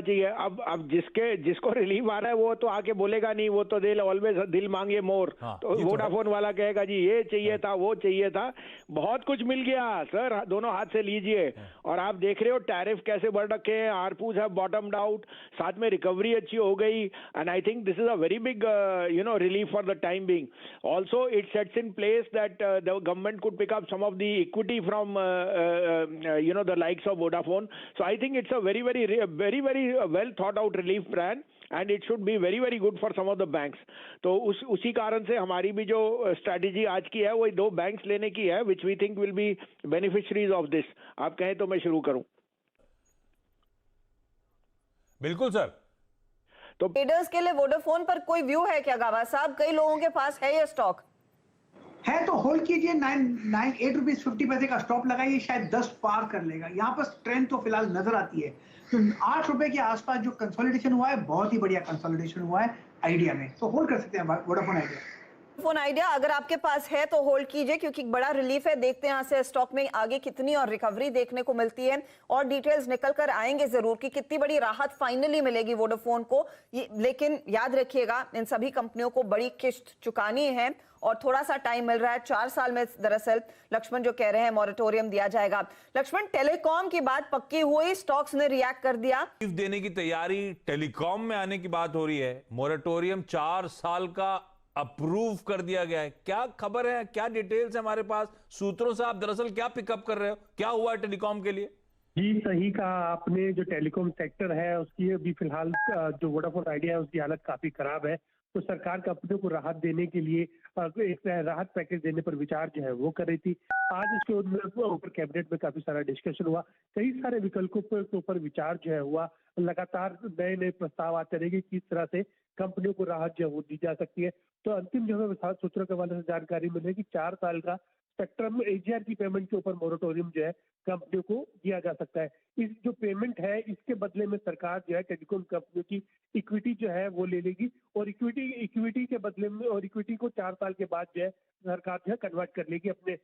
चाहिए। अब जिसको रिलीफ आ रहा है वो तो आके बोलेगा नहीं, वो तो दिल ऑलवेज दिल मांगे मोर। हाँ, तो ये तो है। वोडाफोन वाला कहेगा जी ये चाहिए था, वो चाहिए था। बहुत कुछ मिल गया सर, दोनों हाथ से लीजिए। और आप देख रहे हो टैरिफ कैसे बढ़ रखे हैं, आरपूस हैव बॉटम्ड आउट, साथ में रिकवरी अच्छी हो गई। And I think this is a very big relief for the time being. Also it sets in place that the government could pick up some of the equity from the likes of Vodafone. So I think it's a very well thought out relief plan and it should be very good for some of the banks. तो उसी कारण से हमारी भी जो strategy आज की है वो दो बैंक्स लेने की है which we think will be beneficiaries of this. आप कहें तो मैं शुरू करूं? बिल्कुल सर। तो ट्रेडर्स के लिए वोडाफोन पर कोई व्यू है क्या गावा साहब? कई लोगों के पास है ये स्टॉक। है तो होल्ड कीजिए। 8 रुपीज 50 पैसे का स्टॉप लगाइए, शायद 10 पार कर लेगा। यहाँ पर ट्रेंड तो फिलहाल नजर आती है। तो 8 रुपए के आसपास जो कंसोलिडेशन हुआ है, बहुत ही बढ़िया कंसोलिडेशन हुआ है आइडिया में, तो होल्ड कर सकते हैं वोडाफोन आइडिया। वोडाफोन आइडिया अगर आपके पास है तो होल्ड कीजिए, क्योंकि बड़ा रिलीफ है। देखते हैं यहाँ से स्टॉक में आगे कितनी और रिकवरी देखने को मिलती है, और डिटेल्स निकल कर आएंगे जरूर कि कितनी बड़ी राहत फाइनली मिलेगी वोडाफोन को। लेकिन याद रखिएगा इन सभी कंपनियों को बड़ी किस्त चुकानी है और थोड़ा सा टाइम मिल रहा है। 4 साल में दरअसल लक्ष्मण जो कह रहे हैं मॉरेटोरियम दिया जाएगा। लक्ष्मण, टेलीकॉम की बात पक्की हुई, स्टॉक्स ने रिएक्ट कर दिया। देने की तैयारी, टेलीकॉम में आने की बात हो रही है। मॉरेटोरियम 4 साल का अप्रूव कर दिया गया है। क्या खबर है, क्या डिटेल्स है हमारे पास? सूत्रों से आप दरअसल क्या पिकअप कर रहे हो, क्या हुआ है टेलीकॉम के लिए? जी सही कहा आपने। जो टेलीकॉम सेक्टर है उसकी अभी फिलहाल जो वोडाफोन आइडिया है उसकी हालत काफी खराब है। तो सरकार कंपनियों को राहत देने के लिए एक राहत पैकेज देने पर विचार जो है वो कर रही थी। आज इसके ऊपर कैबिनेट में काफी सारा डिस्कशन हुआ, कई सारे विकल्पों के ऊपर विचार जो है हुआ। लगातार नए नए प्रस्ताव आते रहेंगे किस तरह से कंपनियों को राहत जो है वो दी जा सकती है। तो अंतिम जो है सूत्रों के हवाले से जानकारी मिल रही है कि 4 साल का स्पेक्ट्रम एजीआर की पेमेंट के ऊपर मोरेटोरियम जो है कंपनियों को दिया जा सकता है। इस जो पेमेंट है इसके बदले में सरकार जो है टेलीकॉम कंपनियों की इक्विटी जो है वो ले लेगी, और इक्विटी के बदले में, और इक्विटी को 4 साल के बाद जो है सरकार जो है कन्वर्ट कर लेगी अपने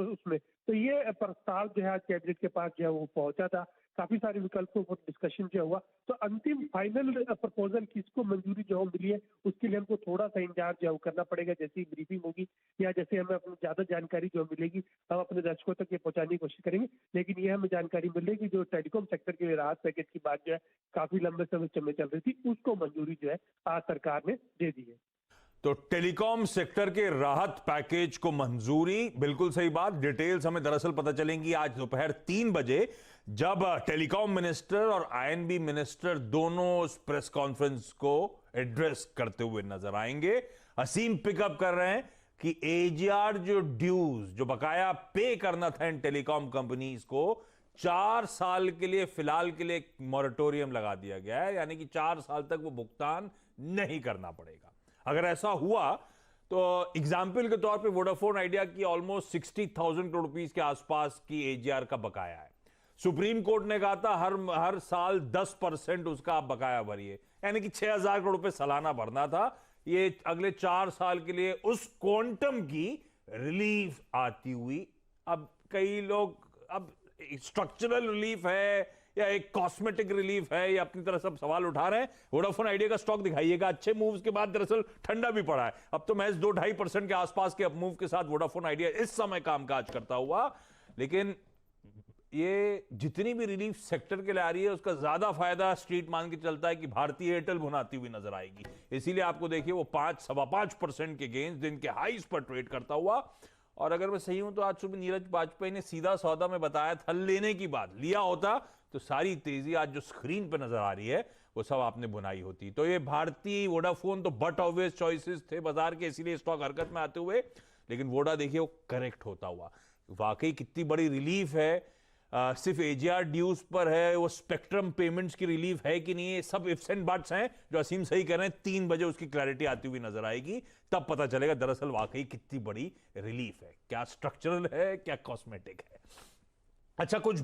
उसमें। तो ये प्रस्ताव जो है आज कैबिनेट के पास जो है वो पहुंचा था। काफी सारे विकल्पों पर डिस्कशन जो हुआ, तो अंतिम फाइनल प्रपोजल किसको मंजूरी जो मिली है उसके लिए हमको थोड़ा सा इंतजार जो करना पड़ेगा। जैसे ही ब्रीफिंग होगी या जैसे हमें अपनी ज्यादा जानकारी जो मिलेगी हम अपने दर्शकों तक ये पहुंचाने की कोशिश करेंगे। लेकिन ये हमें जानकारी मिल रही है कि जो टेलीकॉम सेक्टर के लिए राहत पैकेज की बात जो है काफी लंबे समय से चल रही थी, उसको मंजूरी जो है आज सरकार ने दे दी है। तो टेलीकॉम सेक्टर के राहत पैकेज को मंजूरी, बिल्कुल सही बात। डिटेल्स हमें दरअसल पता चलेंगी आज दोपहर 3 बजे, जब टेलीकॉम मिनिस्टर और आईएनबी मिनिस्टर दोनों उस प्रेस कॉन्फ्रेंस को एड्रेस करते हुए नजर आएंगे। असीम पिकअप कर रहे हैं कि एजीआर जो ड्यूज, जो बकाया पे करना था इन टेलीकॉम कंपनीज को, 4 साल के लिए फिलहाल के लिए मॉरेटोरियम लगा दिया गया है, यानी कि 4 साल तक वो भुगतान नहीं करना पड़ेगा। अगर ऐसा हुआ तो एग्जाम्पल के तौर पे वोडाफोन आइडिया की ऑलमोस्ट 60,000 करोड़ रुपीस के आसपास की एजीआर का बकाया है। सुप्रीम कोर्ट ने कहा था हर साल 10% उसका आप बकाया भरिए, यानी कि 6,000 करोड़ रुपए सालाना भरना था। ये अगले 4 साल के लिए उस क्वांटम की रिलीफ आती हुई। अब कई लोग अब स्ट्रक्चरल रिलीफ है या एक कॉस्मेटिक रिलीफ है, या अपनी तरह सब सवाल उठा रहे हैं। वोडाफोन आइडिया का स्टॉक दिखाइएगा, अच्छे मूव्स के बाद दरअसल ठंडा भी पड़ा है। अब तो महज 2-2.5% के आसपास के अपमूव के साथ वोडाफोन आइडिया इस समय कामकाज करता हुआ। लेकिन ये जितनी भी रिलीफ सेक्टर के लिए आ रही है उसका ज्यादा फायदा स्ट्रीट मान के चलता है कि भारतीय एयरटेल भुनाती हुई नजर आएगी। इसीलिए आपको देखिए वो 5-5.25% के गेंस दिन के हाईज पर ट्रेड करता हुआ। और अगर मैं सही हूं तो आज सुबह नीरज वाजपेयी ने सीधा सौदा में बताया था लेने की बात, लिया होता तो सारी तेजी आज जो स्क्रीन पर नजर आ रही है वो सब आपने बुनाई होती। तो ये भारतीय वोडाफोन तो बट ऑब्वियस चॉइसेस थे बाजार के, इसीलिए स्टॉक हरकत में आते हुए। लेकिन वोडा देखिए वो करेक्ट होता हुआ। वाकई कितनी बड़ी रिलीफ है। सिर्फ एजीआर ड्यूज पर है, वो स्पेक्ट्रम पेमेंट्स की रिलीफ है कि नहीं, ये सब इफ्स एंड बट्स हैं जो असीम सही कह रहे हैं। 3 बजे उसकी क्लैरिटी आती हुई नजर आएगी, तब पता चलेगा दरअसल वाकई कितनी बड़ी रिलीफ है, क्या स्ट्रक्चरल है क्या कॉस्मेटिक है। अच्छा, कुछ